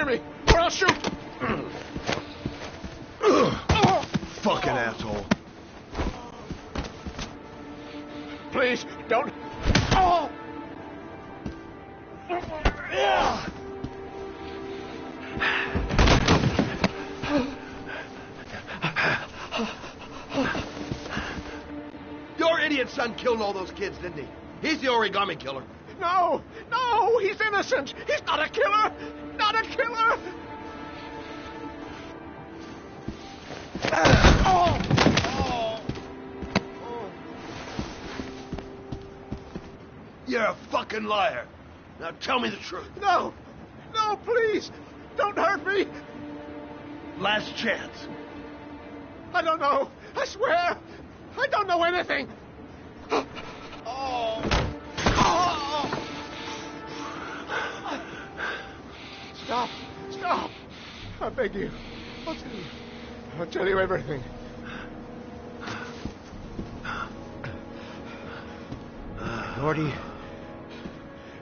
near me, or I'll shoot! Fucking asshole. Please, don't... Oh! Your idiot son killed all those kids, didn't he? He's the origami killer. No! No! He's innocent! He's not a killer! Not a killer! Oh! Oh! Oh! You're a fucking liar. Now tell me the truth. No! No, please! Don't hurt me! Last chance. I don't know. I swear. I don't know anything. Oh. Oh. Stop. Stop. I beg you. I'll tell you everything.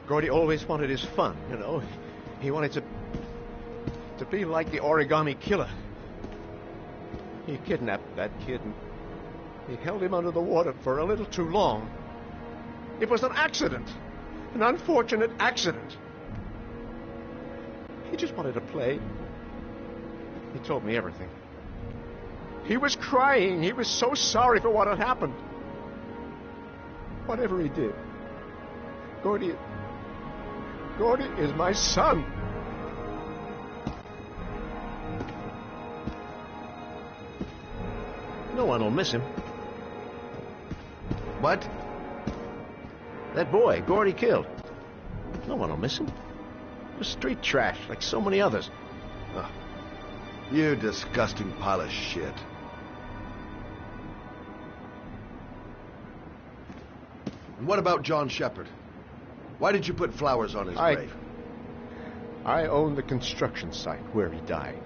Gordy always wanted his fun, you know. He wanted to be like the origami killer. He kidnapped that kid and he held him under the water for a little too long. It was an accident. An unfortunate accident. He just wanted to play. He told me everything. He was crying. He was so sorry for what had happened. Whatever he did, Gordy is my son. No one will miss him. What? That boy, Gordy killed. No one will miss him. He was street trash, like so many others. Oh, you disgusting pile of shit. And what about John Shepherd? Why did you put flowers on his grave? I own the construction site where he died.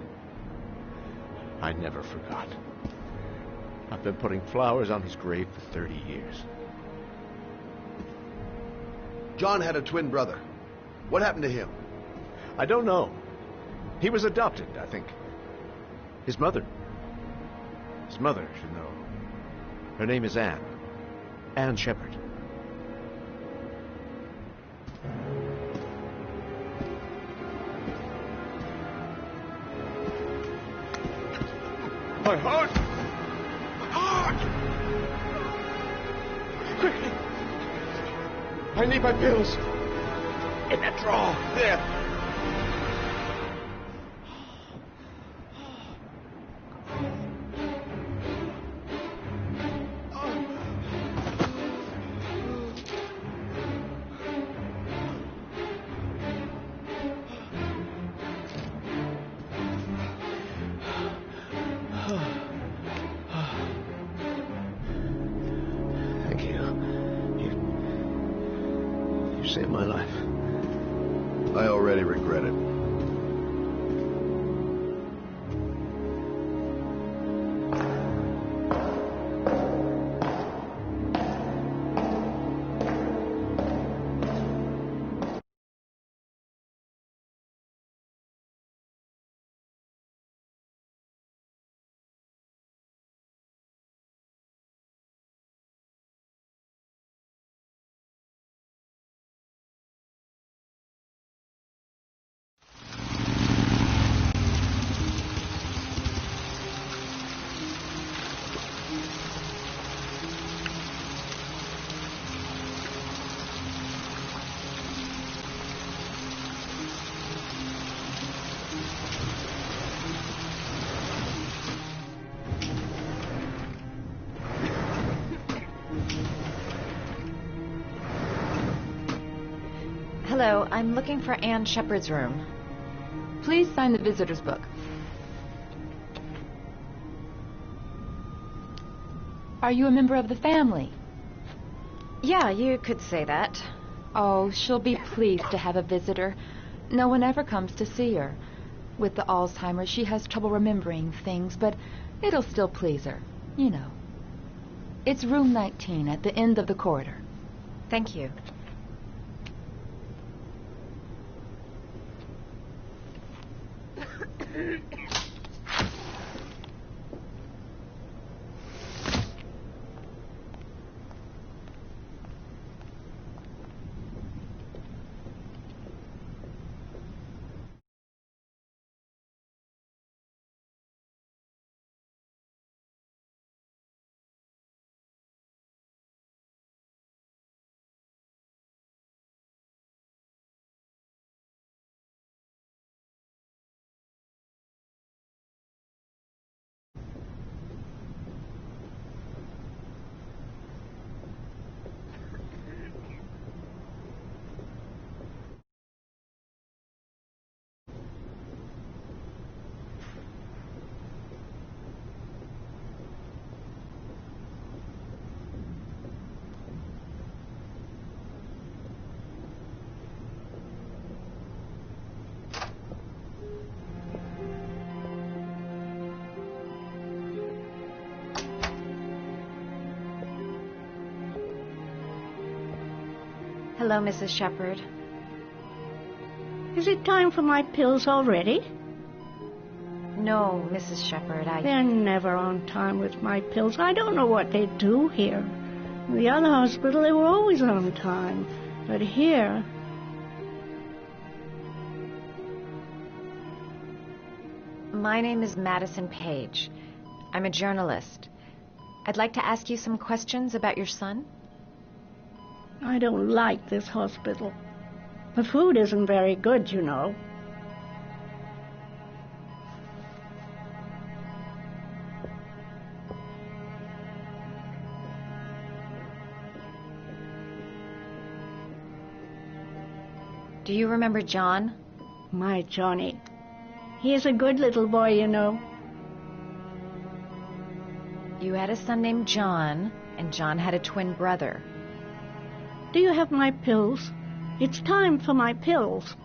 I never forgot. I've been putting flowers on his grave for 30 years. John had a twin brother. What happened to him? I don't know. He was adopted, I think. His mother should know. Her name is Anne. Anne Shepherd. My heart! Quickly! I need my pills. In that drawer. There. Saved my life. I already regret it. Hello, I'm looking for Anne Shepherd's room. Please sign the visitor's book. Are you a member of the family? Yeah, you could say that. Oh, she'll be pleased to have a visitor. No one ever comes to see her. With the Alzheimer's, she has trouble remembering things, but it'll still please her, you know. It's room 19 at the end of the corridor. Thank you. Hello, Mrs. Shepherd. Is it time for my pills already? No, Mrs. Shepherd, They're never on time with my pills. I don't know what they do here. In the other hospital, they were always on time. But here... My name is Madison Page. I'm a journalist. I'd like to ask you some questions about your son. I don't like this hospital. The food isn't very good, you know. Do you remember John? My Johnny. He is a good little boy, you know. You had a son named John, and John had a twin brother. Do you have my pills? It's time for my pills.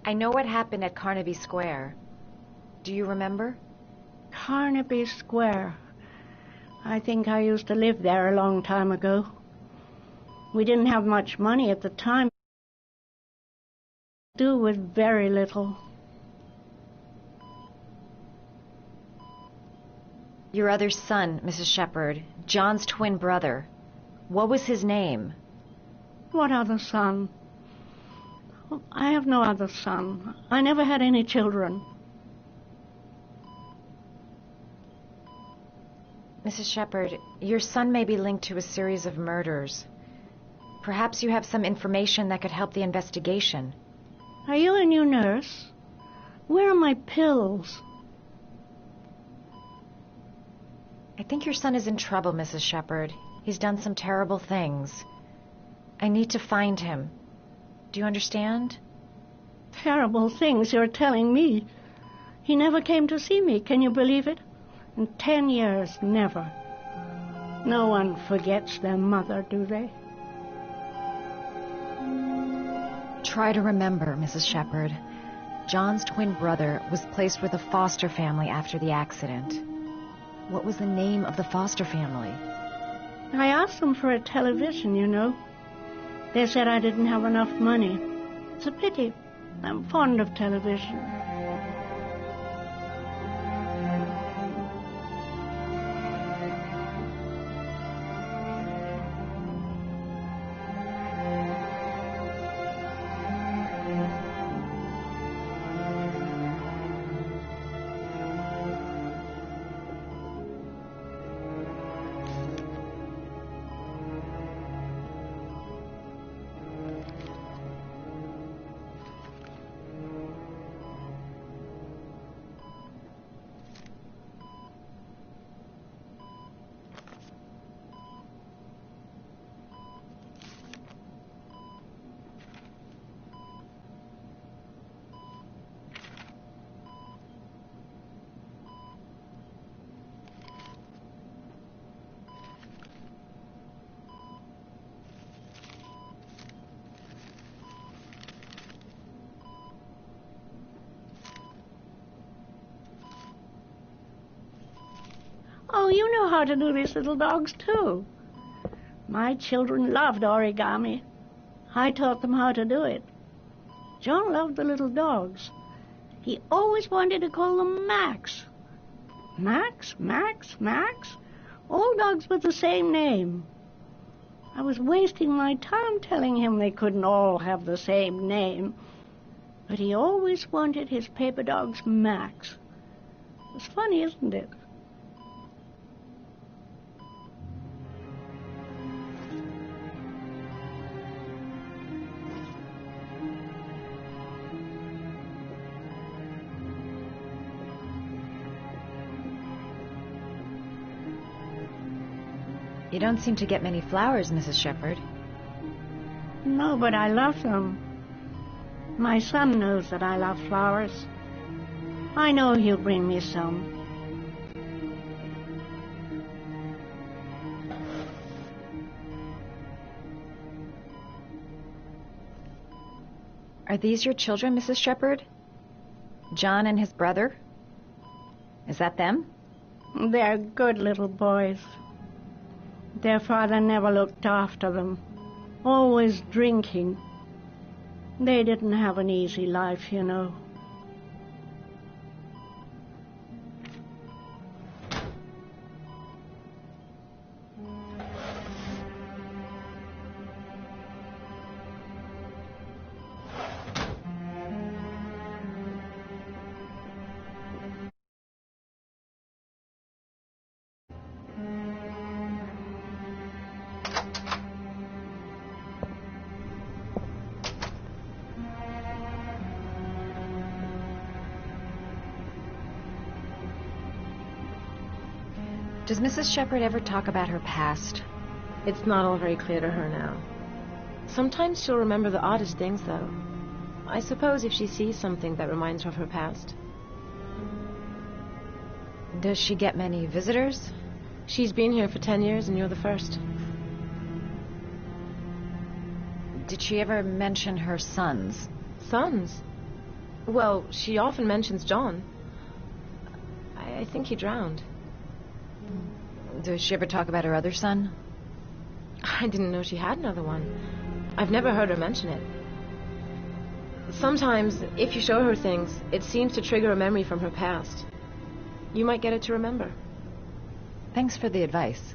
I know what happened at Carnaby Square. Do you remember? Carnaby Square. I think I used to live there a long time ago. We didn't have much money at the time. Do with very little. Your other son, Mrs. Shepherd, John's twin brother. What was his name? What other son? I have no other son. I never had any children. Mrs. Shepherd, your son may be linked to a series of murders. Perhaps you have some information that could help the investigation. Are you a new nurse? Where are my pills? I think your son is in trouble, Mrs. Shepherd. He's done some terrible things. I need to find him. Do you understand? Terrible things you're telling me. He never came to see me. Can you believe it? In 10 years, never. No one forgets their mother, do they? Try to remember, Mrs. Shepherd. John's twin brother was placed with a foster family after the accident. What was the name of the foster family? I asked them for a television, you know. They said I didn't have enough money. It's a pity. I'm fond of television. Oh, you know how to do these little dogs, too. My children loved origami. I taught them how to do it. John loved the little dogs. He always wanted to call them Max. Max, Max, Max. All dogs with the same name. I was wasting my time telling him they couldn't all have the same name. But he always wanted his paper dogs Max. It's funny, isn't it? You don't seem to get many flowers, Mrs. Shepherd. No, but I love them. My son knows that I love flowers. I know he'll bring me some. Are these your children, Mrs. Shepherd? John and his brother? Is that them? They're good little boys. Their father never looked after them, always drinking. They didn't have an easy life, you know. Does Mrs. Shepherd ever talk about her past? It's not all very clear to her now. Sometimes she'll remember the oddest things, though. I suppose if she sees something that reminds her of her past. Does she get many visitors? She's been here for 10 years, and you're the first. Did she ever mention her sons? Sons? Well, she often mentions John. I think he drowned. Does she ever talk about her other son? I didn't know she had another one. I've never heard her mention it. Sometimes, if you show her things, it seems to trigger a memory from her past. You might get it to remember. Thanks for the advice.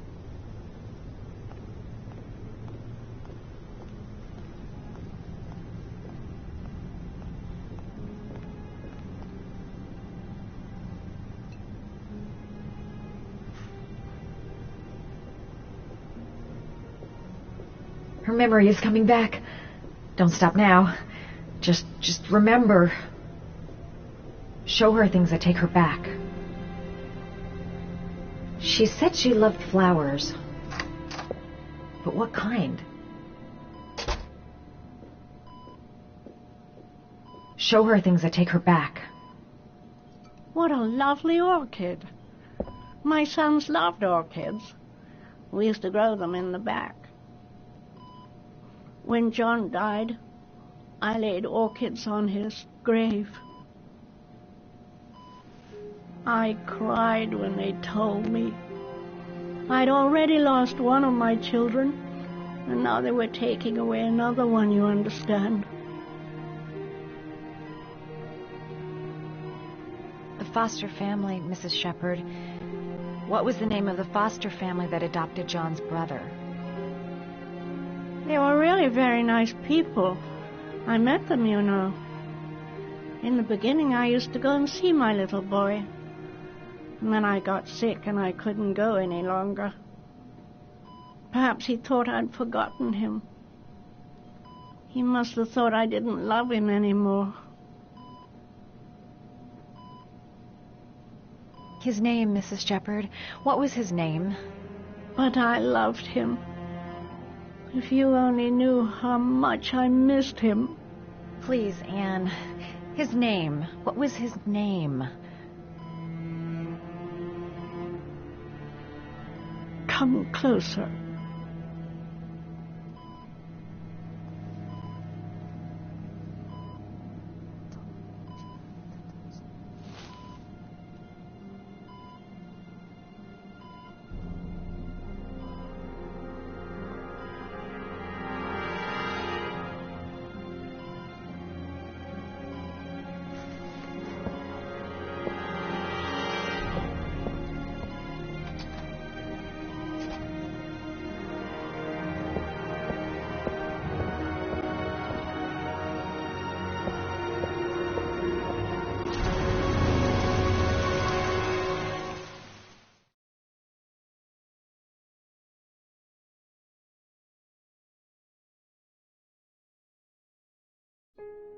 Her memory is coming back. Don't stop now. Just remember. Show her things that take her back. She said she loved flowers. But what kind? Show her things that take her back. What a lovely orchid. My sons loved orchids. We used to grow them in the back. When John died, I laid orchids on his grave. I cried when they told me. I'd already lost one of my children, and now they were taking away another one, you understand. The foster family, Mrs. Shepherd. What was the name of the foster family that adopted John's brother? They were really very nice people. I met them, you know. In the beginning, I used to go and see my little boy. And then I got sick and I couldn't go any longer. Perhaps he thought I'd forgotten him. He must have thought I didn't love him anymore. His name, Mrs. Shepherd. What was his name? But I loved him. If you only knew how much I missed him. Please, Anne. His name. What was his name? Come closer. you.